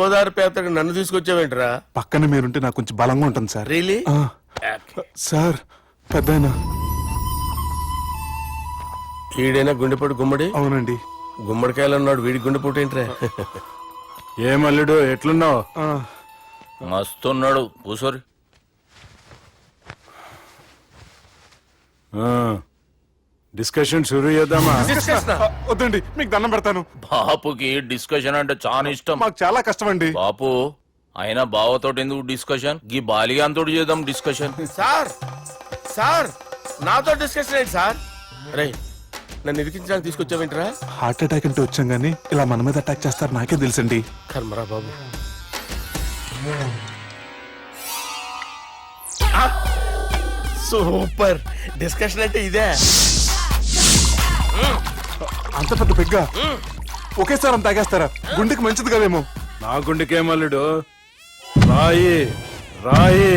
ఓదారు paper నన్ను తీసుకొచ్చావేంట్రా? పక్కన మీరుంటే నాకు కొంచెం బలంగా ఉంటుంది సార్. రియలీ? సార్ పెద్దయినా. ఈడైనా గుండెపోటు గుమ్మడి? అవునండి. గుమ్మడికాయలు అన్నాడు, వీడి గుండెపోటు ఏంట్రా? ఏమల్లుడు ఎట్లున్నావు? మస్తున్నాడు కూసోరి. డిస్కషన్ షురూ చేద్దామా? వద్దండి, మీకు దండం పెడతాను. బాపుకి డిస్కషన్ అంటే చాలా ఇష్టం. మాకు చాలా కష్టం అండి. బాపు అయినా బావతోటి ఎందుకు డిస్కషన్? గీ బాలిగాంతోటి చేద్దాం డిస్కషన్. సార్ సార్ నాతో డిస్కషన్ ఏంటి సార్? రే నన్ను ఇరికించడానికి తీసుకొచ్చావేంట్రా? హార్ట్ అటాక్ అంటే వచ్చాం గానీ ఇలా మన మీద అటాక్ చేస్తారు నాకే తెలుసండి. కర్మరా బాబు. సూపర్ డిస్కషన్ అంటే ఇదే. అంత పెద్ద పెగ్గా ఒకేసారి అంత తాగేస్తారా? గుండెకి మంచిది కదేమో. నా గుండెకేమల్లుడు, రాయి రాయి.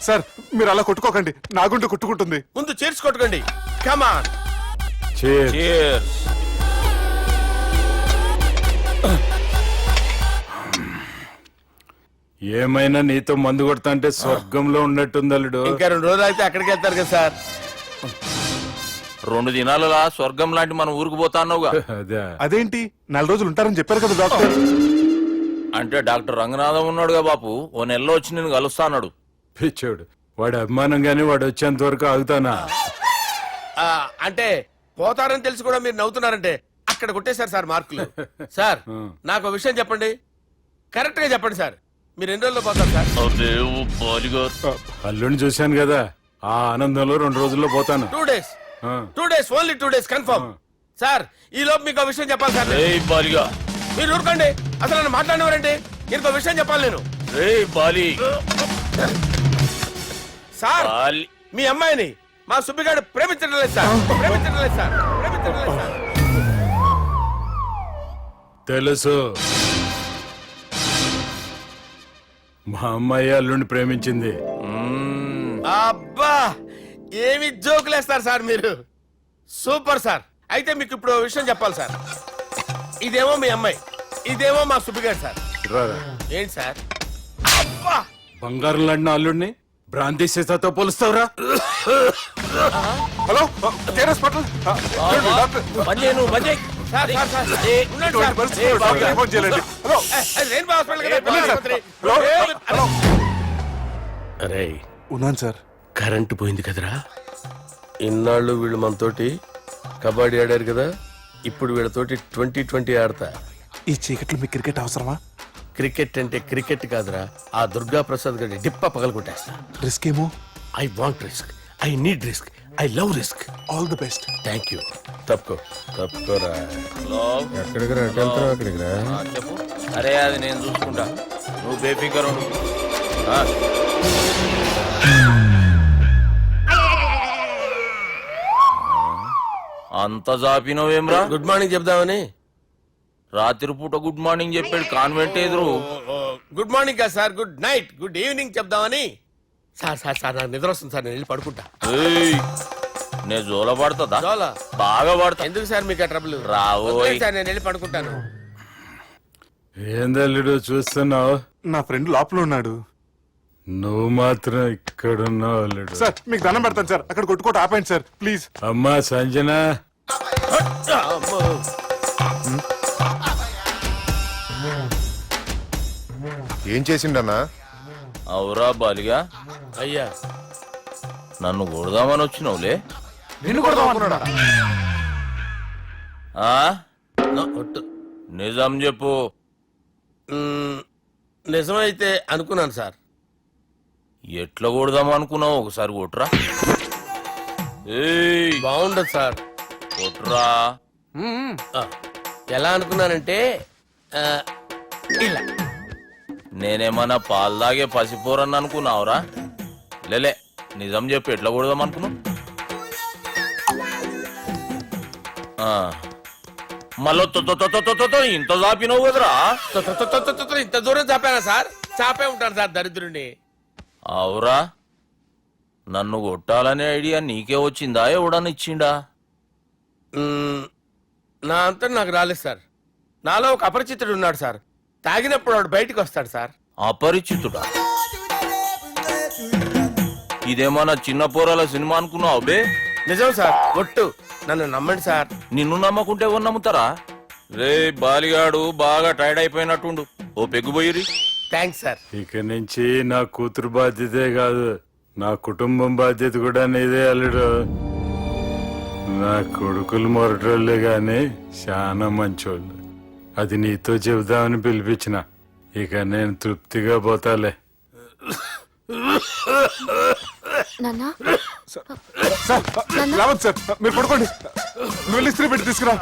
సార్ మీరు అలా కొట్టుకోకండి, నా గుండె కొట్టుకుంటుంది. ముందు చేర్చి కొట్టుకోండి. కమాన్. Cheers. ఏమైనా నీతో మందు కొడతా అంటే స్వర్గంలో ఉన్నట్టుంది అల్లుడు. ఇంకా 2 రోజులు అయితే అక్కడికి వెళ్తారు కదా సార్. 2 దినాలలా స్వర్గం లాంటి మనం ఊరికి పోతా అన్నావుగా. అదే అదేంటి 4 రోజులు ఉంటారని చెప్పారు కదా డాక్టర్. అంటే డాక్టర్ రంగనాథం ఉన్నాడుగా బాపు, ఓ నెలలో వచ్చి నేను కలుస్తా అన్నాడు. పిచ్చోడు, వాడు అభిమానంగానే వాడు వచ్చేంత వరకు ఆగుతానా? అంటే పోతారని తెలిసి కూడా మీరు నవ్వుతున్నారంటే అక్కడ కొట్టేశారు సార్ మార్కులు. సార్ నాకు ఒక విషయం చెప్పండి, కరెక్ట్ గా చెప్పండి సార్. మీరు ఎన్ని రోజుల్లో పోతారు సార్? అల్లుడిని చూశాను కదా, ఆ ఆనందంలో 2 రోజుల్లో పోతాను. 2 days. 2 days, only 2 days confirm. Sir ఈ లోపు మీకు ఒక విషయం చెప్పాలి సార్. మీరు ఊరుకోండి, అసలు నన్ను మాట్లాడినవారండి. ఇంకో విషయం చెప్పాలి నేను. సార్ మీ అమ్మాయిని మా సుబ్బిగాడు ప్రేమించడం లేదు సార్. ప్రేమించడం లేదు సార్. ప్రేమించడం లేదు సార్. తెలుసు, మా అమ్మాయి అల్లుడిని ప్రేమించింది. అబ్బా ఏమి జోకులేస్తారు సార్ మీరు. Super sir. అయితే మీకు ఇప్పుడు ఓ విషయం చెప్పాలి సార్. ఇదేమో మీ అమ్మాయి, ఇదేమో మా సుబ్బిగాడు సార్. రారా. ఏంటి సార్? అబ్బా బంగారం లాంటి అల్లుడిని భ్రాంతి సీతతో పోలుస్తావురా? Hello care hospital. Sir sir sir ఉండండి సార్. ఫోన్ చేయండి. హలో రెయిన్బో హాస్పిటల్ కదా, వెళ్ళండి సార్. ఆసుపత్రి. హలో. అరే ఉన్నాను సార్. కరెంటు పోయింది కదరా. ఇన్నాళ్ళు వీళ్ళు మనతోటి కబడ్డీ ఆడారు కదా, ఇప్పుడు వీళ్ళతోటి 2020 ఆడతా. ఈ చీకట్లో మీకు క్రికెట్ అవసరమా? క్రికెట్ అంటే క్రికెట్ కాదురా, ఆ దుర్గా ప్రసాద్ గారి డిప్ప పగల కొట్టేస్తా. రిస్క్ ఏమో. I want risk, I need risk, I love risk. All the best. Thank you. తప్పుకోరా. ఎక్కడికి రా? అక్కడికి రా. చెప్పు. అరే అది నేను చూసుకుంటా, నువ్వు బేఫికర్ ఉండు. అంత జాపినవేమ్రా? గుడ్ మార్నింగ్ చెప్దామని. రాత్రి పూట గుడ్ మార్నింగ్ చెప్పాడు కాన్వెంట్ ఎదురు. గుడ్ మార్నింగ్ కాదు sir, good night, good evening చెప్దామని. సార్ సార్ సార్ నాకు నిద్ర వస్తుంది సార్, నేను వెళ్ళి పడుకుంటా. నేను జోల పడుతుందా? జోలా? బాగా పడతా. ఎందుకు సార్ మీకు ఆ ట్రబుల్? రావోయ్ సార్ నేను వెళ్ళి పడుకుంటాను. ఏందల్లుడు చూస్తున్నావు? నా ఫ్రెండ్ లోపల ఉన్నాడు. నువ్వు మాత్రం ఇక్కడున్నావు అల్లుడు. సార్ మీకు దండం పెడతాను సార్, అక్కడ కొట్టుకోట ఆపండి సార్ ప్లీజ్. అమ్మా సంజన, ఏం చేసిండన్నా? అవురా బాలిగా, అయ్యా నన్ను కొడదామని వచ్చినావులే. నిన్ను కొడదామన్నాడా? నిజం చెప్పు. నిజమైతే అనుకున్నాను సార్. ఎట్లా కొడదాం అనుకున్నావు? ఒకసారి కొట్రా. బాగుండదు సార్. కొట్రా. ఎలా అనుకున్నానంటే ఇలా. నేనేమన్నా పాలు తాగే పసిపోరని అనుకున్నావురా? లేలే, నిజం చెప్పు, ఎట్లా కొడదాం అనుకున్నావు? మళ్ళీ ఇంత చాపినావు కదరా? ఇంత దూరం చాపానా సార్? చాపే ఉంటాను సార్ దరిద్రుడిని. అవురా, నన్ను కొట్టాలనే ఐడియా నీకే వచ్చిందా? ఎవడని ఇచ్చిండా? నా అంతా నాకు రాలేదు సార్. నాలో ఒక అపరిచితుడు ఉన్నాడు సార్. తాగినప్పుడు వాడు బయటికి వస్తాడు సార్. అపరిచితుడా? ఇదేమన్నా చిన్న పోరాల సినిమా అనుకున్నావు బే? నిజం సార్, ఒట్టు, నన్ను నమ్మండి సార్. నిన్ను నమ్మకుంటే ఎవరు నమ్ముతారా? రే బాలిగాడు బాగా టైర్డ్ అయిపోయినట్టుండు, ఓ పెగ్గుబోయిరి. Thanks sir. ఇక నుంచి నా కూతురు బాధ్యతే కాదు, నా కుటుంబం బాధ్యత కూడా నీదే అల్లుడు. నా కొడుకులు మొరటోళ్ళే గాని చాలా మంచోళ్ళు. అది నీతో చెబుదామని పిలిపించిన. ఇక నేను తృప్తిగా పోతాలే. సార్ రావద్దు సార్, మీరు పడుకోండి. నువ్వు వెళ్ళి ఇస్త్రీ పెట్టి తీసుకురా.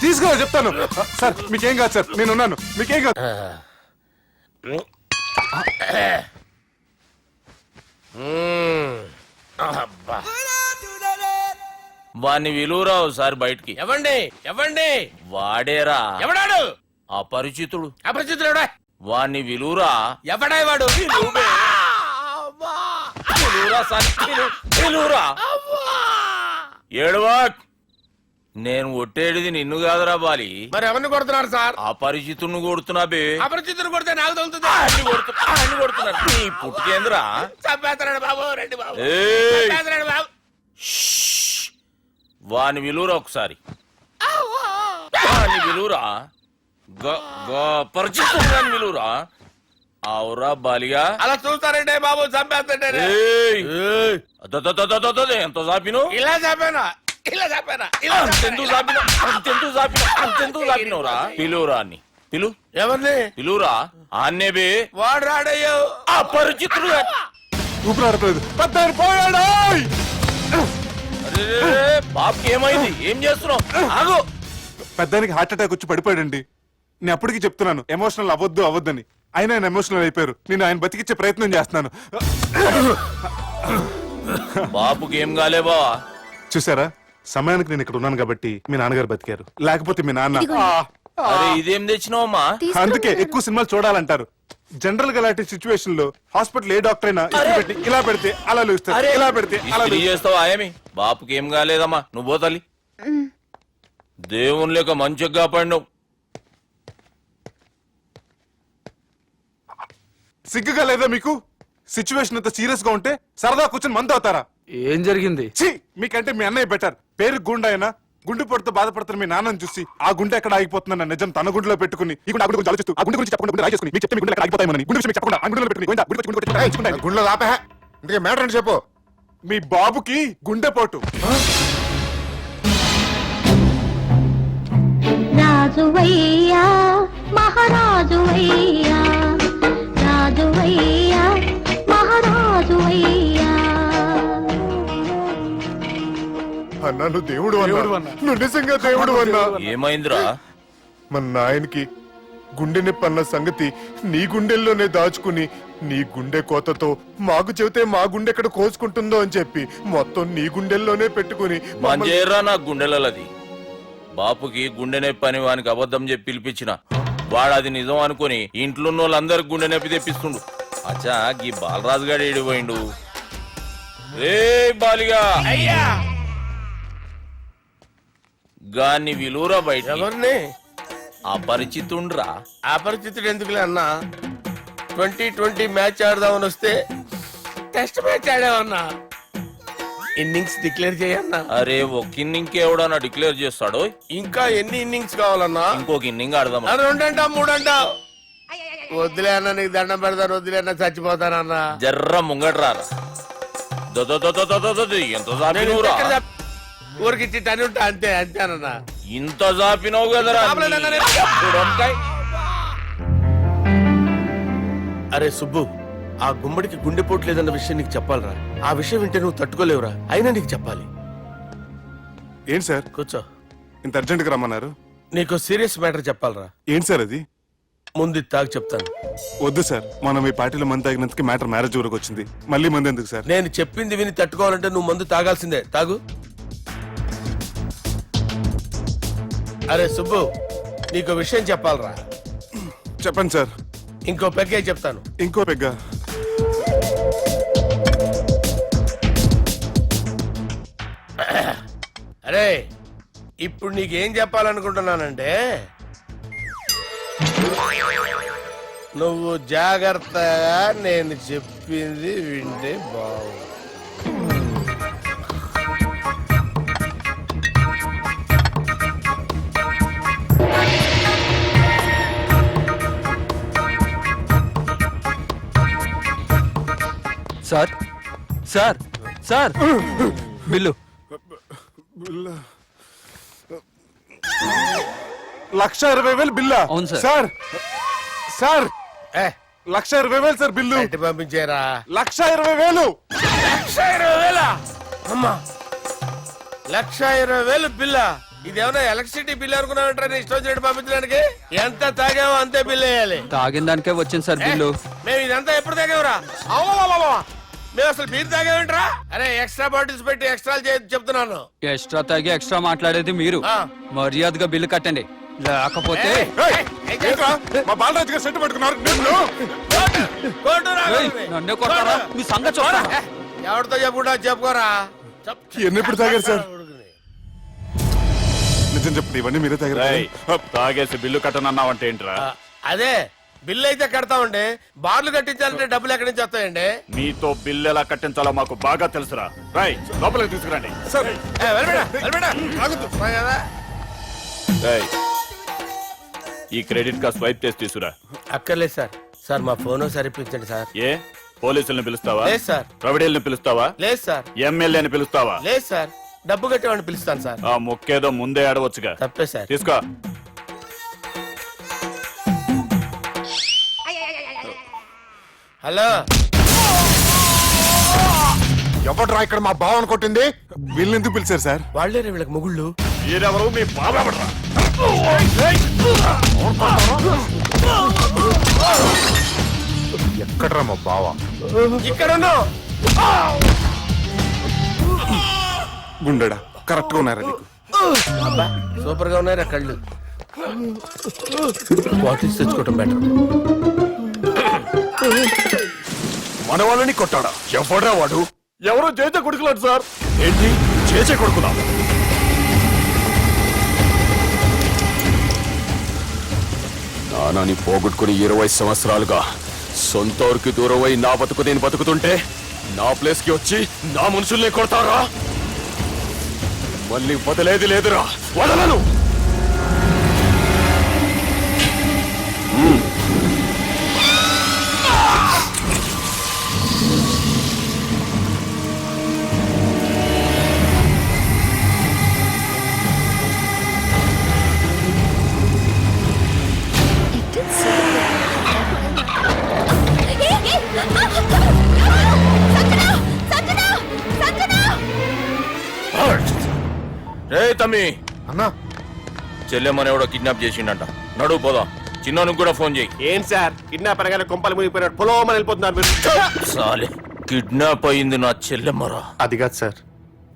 తీసుకురా చెప్తాను. సార్ మీకేం కాదు సార్, నేను ఉన్నాను, మీకేం కాదు. అబ్బా. వాణ్ణి విలువరా ఒకసారి బయటికి. ఎవండి ఎవండి? వాడేరా ఎవడాడు? అపరిచితుడు. అపరిచితుడు ఎవడా? వాణ్ణి విలువరా. ఎవడా వాడు? విలువరా సార్, విలువరా. ఏడవా, నేను ఒట్టేడిది నిన్ను కాదురా బాలి. మరి ఎవరిని కొడుతున్నారు సార్? అపరిచితుడిని కొడుతున్నా బే. అపరిచితుడు కొడితే నాకు తగులుతుంది. అన్ని కొడుతున్నా. నీ పుట్టుకేంద్రా? చంపేస్తున్నాడు బాబు, రండి బాబు. ఏయ్! చంపేస్తున్నాడు బాబు. వాని విలువరా ఒకసారి. వాని విలువరా. పరిచితుడు విలువరా. అవురా బాలిగా. అలా చూస్తారంటే బాబు, చంపేస్తాడు. ఏయ్! ఎంత చాపిను? ఇలా చంపానా? ఇలా చంపానా? అంతెందుకు చాపిన? అంతెందుకు చాపిన? అంతెందుకు చాపినవురా? పిలువురా అన్ని. పిలు. ఎవరిని? పిలువురా. ఆన్నే బే. వాడు రాడయ్యో. అపరిచితుడు. ఊపిరాడట్లేదు. పెద్దాయన పోయాడు. బాబుకి ఏమైంది? ఏం చేస్తున్నావు? ఆగు. పెద్దానికి హార్ట్ అటాక్ వచ్చి పడిపోయాడండి. నేను అప్పటికి చెప్తున్నాను ఎమోషనల్ అవ్వద్దని. ఆయన ఎమోషనల్ అయిపోయారు. నేను ఆయన బతికిచ్చే ప్రయత్నం చేస్తున్నాను. బాబుకి ఏం కాలే బావా? చూసారా, సమయానికి నేను ఇక్కడ ఉన్నాను కాబట్టి మీ నాన్నగారు బతికారు. లేకపోతే మీ నాన్న. అరే ఇదేం తెచ్చినావమ్మా? అందుకే ఎక్కువ సినిమాలు చూడాలంటారు. జనరల్ గా అలాంటి సిచ్యువేషన్ లో హాస్పిటల్ ఏ డాక్టర్ అయినా ఇస్త్రీ పెట్టి ఇలా పెడితే అలా లూస్తారు, ఇలా పెడితే అలా ఇస్త్రీ చేస్తావా ఏమి? బాపుకి ఏం కాలేదమ్మా, నువ్వు పోతల్లి. దేవుని లేక మంచిగా పడినావు. సిగ్గుగా లేదా మీకు? సిచ్యువేషన్ అంత సీరియస్ గా ఉంటే సరదా కూర్చొని మందు అవుతారా? ఏం జరిగింది? ఛీ, మీకంటే మీ అన్నయ్య బెటర్. పేరు గుండె అయినా గుండె పొడితో బాధపడుతున్న మీ నాన్నని చూసి ఆ గుండె ఎక్కడ ఆగిపోతుందన్న నిజం తన గుండెలో పెట్టుకుని ఈ గుండె గురించి ఆలోచిస్తూ ఆ గుండె గురించి చెప్పకుండా గుండె రాజేసుకుని మీకు చెప్తే మీ గుండె ఎక్కడ ఆగిపోతాయని గుండె విషయం మీకు చెప్పకుండా ఆ గుండెలో పెట్టుకుని గుండె గుండె గుండె గుండె రాయించుకుంటాను. గుండెలో ఆపే. ఇందుకే మ్యాటర్ అని చెప్పు. మీ బాబుకి గుండెపోటు. రాజువయ్యా మహారాజువయ్యా, రాజువయ్యా మహారాజువయ్యా. అన్నా నువ్వు దేవుడు అన్నా, నువ్వు నిజంగా దేవుడు అన్నా. ఏమైందిరా? మన నాయనకి గుండె నొప్పి అన్న సంగతి నీ గుండెల్లోనే దాచుకుని నీ గుండె కోతతో మాకు చెబితే మా గుండె ఎక్కడ కోసుకుంటుందో అని చెప్పి మొత్తం నీ గుండెల్లోనే పెట్టుకుని మంజేరా నా గుండెలది. బాపుకి గుండె నొప్పి అని వానికి అబద్ధం చెప్పి పిలిపించిన వాడు అది నిజం అనుకుని ఇంట్లో వాళ్ళందరికి గుండె నొప్పి తెప్పిస్తుండు. అచ్చా గీ బాలరాజు గారు ఏడిపోయిండు. రే బాలిగా, అయ్యా గాన్ని విలువరా బయట. ఎవరిని? అపరిచితుండ్రా. అపరిచితుడు ఎందుకులే అన్నా? 2020 మ్యాచ్ ఆడదామని వస్తే టెస్ట్ మ్యాచ్ ఆడామన్నా. ఇన్నింగ్స్ డిక్లేర్ చేయన్నా. అరే ఒక ఇన్నింగ్ ఎవడన్నా డిక్లేర్ చేస్తాడు? ఇంకా ఎన్ని ఇన్నింగ్స్ కావాలన్నా? ఇంకొక ఇన్నింగ్ ఆడదాం. 2 అంటావు 3 అంటావు. వద్దులే అన్న, నీకు దండం పెడతాను. వద్దులే అన్న, చచ్చిపోతానన్నా. జర్ర ముంగట్రా. ఎంత జాపినవురా? ఊరికి ఇచ్చి టని ఉంటా, అంతే అంతేనన్నా. ఇంత జాపినవు కదరా. అరే సుబ్బు, ఆ గుమ్మడికి గుండెపోటు లేదన్న విషయం నీకు చెప్పాలరా. ఆ విషయం వింటే నువ్వు తట్టుకోలేవురా. అయినా నీకు చెప్పాలి. ఏంటి సార్ కూర్చో. ఇంత అర్జెంట్ గా రమ్మన్నారు? నీకు సీరియస్ మ్యాటర్ చెప్పాలరా. ఏంటి సార్ అది? ముందు ఇది తాగి చెప్తాను. వద్దు సార్, మనం ఈ పార్టీలో మంది తాగినందుకు మ్యాటర్ మ్యారేజ్ వరకు వచ్చింది. మళ్ళీ మంది ఎందుకు సార్? నేను చెప్పింది విని తట్టుకోవాలంటే నువ్వు మందు తాగాల్సిందే. తాగు. అరే సుబ్బు, నీకు విషయం చెప్పాలరా. చెప్పండి సార్. ఇంకో పెగ్గే చెప్తాను. ఇంకో పెగ్గ. అరే ఇప్పుడు నీకేం చెప్పాలనుకుంటున్నానంటే నువ్వు జాగ్రత్తగా నేను చెప్పింది వింటే బాగు. సార్ సార్ సార్ బిల్లు 1,20,000 బిల్లా? అవును సార్. సార్ సార్ ఏ 1,20,000 సార్ బిల్లు. బయట పంపించేరా. 1,20,000. 1,20,000 అమ్మా, 1,20,000 బిల్లా? ఇదేమన్నా ఎలక్ట్రిసిటీ బిల్ అనుకున్నామంటారా నీ ఇష్టం వచ్చినట్టు పంపించడానికి? ఎంత తాగామో అంతే బిల్ వేయాలి. తాగిన దానికే వచ్చింది సార్ బిల్లు. మేము ఇదంతా ఎప్పుడు తాగామరా? అవ్వా, మేము అసలు బీర్ తాగామంటరా? అరే ఎక్స్ట్రా బాటిల్స్ పెట్టి ఎక్స్ట్రా చెప్తున్నాను. ఎక్స్ట్రా తాగి ఎక్స్ట్రా మాట్లాడేది మీరు. ఆ. మర్యాదగా బిల్లు కట్టండి, లేకపోతే ఏయ్, ఏంట్రా? మా బాలరాజు గారు సెట్ పట్టుకున్నారు. నిన్ను. ఏయ్, నన్నే కొడతారా? మీ సంగతి చూడరా? ఎవరితో చెప్పుకుంటా చెప్పుకోరా. ఎన్ని ఎప్పుడు తాగారు సార్? నిజం చెప్పండి, ఇవన్నీ మీరే తాగారు. తాగేసి బిల్లు కట్టనన్నావంటే ఏంట్రా? అదే బిల్లు అయితే కడతామండి, బార్లు కట్టించాలంటే డబ్బులు ఎక్కడి నుంచి వస్తాయండి? మీతో బిల్లు ఎలా కట్టించాలో మాకు బాగా తెలుసురా. రై లోపలికి తీసుకురండి. సార్ కదా. రేయ్, ఈ క్రెడిట్ కార్డ్ స్వైప్ చేసి తీసుకురా. అక్కర్లేదు సార్. సార్ మా ఫోన్ సరిపించండి సార్. ఏ పోలీసుల్ని పిలుస్తావా? లేదు సార్. ప్రొవిడీల్ని పిలుస్తావా? లేదు సార్. ఎమ్మెల్యేని పిలుస్తావా? లేదు సార్. డబ్బు కట్టేవాడిని పిలుస్తాను సార్. ఆ మొక్కేదో ముందే ఆడవచ్చుగా. తప్పే సార్. తీసుకో. హలో, ఎవడ్రా ఇక్కడ మా బావని కొట్టింది? వీళ్ళని ఎందుకు పిలిచారు సార్? వాళ్ళేరే వీళ్ళకి మొగుళ్ళు. మీరెవరు? మీ బాబెవడ్రా? ఎక్కడ్రా మా బావ? ఇక్కడ ఉన్నావు. గుండెడా కరెక్ట్ గా ఉన్నారా నీకు? అబ్బా సూపర్ గా ఉన్నారా కళ్ళు. బాటిల్స్ తెచ్చుకోవటం బెటర్. మన వాళ్ళని కొట్టాడా? ఎవడ్రా వాడు? ఎవరో చేచే కొడుకులాడు సార్. ఏంటి చేచే కొడుకులా? నానాని పోగొట్టుకుని 20 సంవత్సరాలుగా సొంత ఊరికి దూరమై నా బతుకు నేను బతుకుతుంటే నా ప్లేస్ కి వచ్చి నా మనుషుల్ని కొడతారా? మళ్ళీ వదిలేది లేదురా, వదలను. రే తమ్మి, అన్నా చెల్లెమ్మని ఎవడో కిడ్నాప్ చేసిండంట. నడువు పోదాం. చిన్నోనికి కూడా ఫోన్ చేయి. ఏం సార్ కిడ్నాప్ అనగానే కొంపలు మునిగిపోయినట్టు పొలవమని వెళ్ళిపోతున్నారు మీరు. సాలే, కిడ్నాప్ అయింది నా చెల్లెమ్మరా. అది కాదు సార్,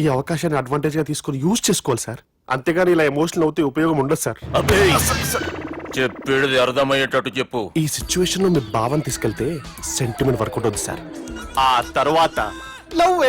ఈ అవకాశాన్ని అడ్వాంటేజ్ గా తీసుకుని యూజ్ చేసుకోవాలి సార్. అంతేగాని ఇలా ఎమోషనల్ అవుతే ఉపయోగం ఉండదు సార్. అబ్బే, చెప్పేది అర్థమయ్యేటట్టు చెప్పు. ఈ సిచ్యువేషన్ లో మీ భావం తీసుకెళ్తే సెంటిమెంట్ వర్కౌట్ అవుతుంది సార్. ఆ తర్వాత లవ్